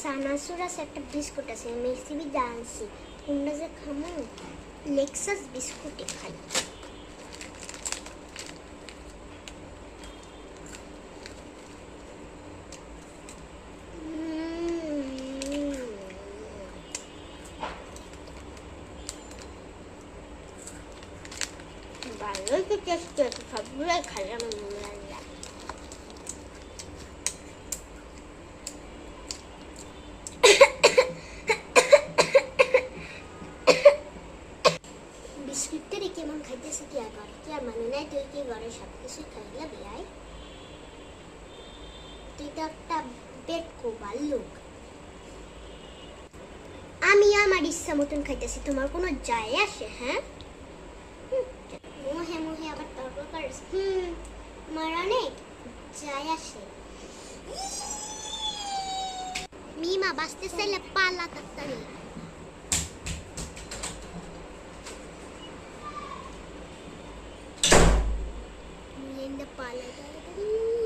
সানাসুর আছে একটা বিস্কুট আছে মেসিবি জানছি কোনটা যে খামো লেক্সাস বিস্কুটই খাই ভালোই তো টেস্ট আছে সবগুলোই খাই আমার মনে হয় বিস্কুটটা রেখে কেমন খাইতেছে কি আর করে কি আর মানে নাই তুই কি ঘরে সব কিছু খাইলা বিয়াই তুই তো একটা পেট কোবাল লোক আমি আমার ইচ্ছা মতন খাইতেছি তোমার কোনো যায় আসে হ্যাঁ মুহে মুহে আবার তর্ক করিস আমার অনেক যায় আসে মিমা বাঁচতে চাইলে পালা তাড়াতাড়ি পালা তাড়াতাড়ি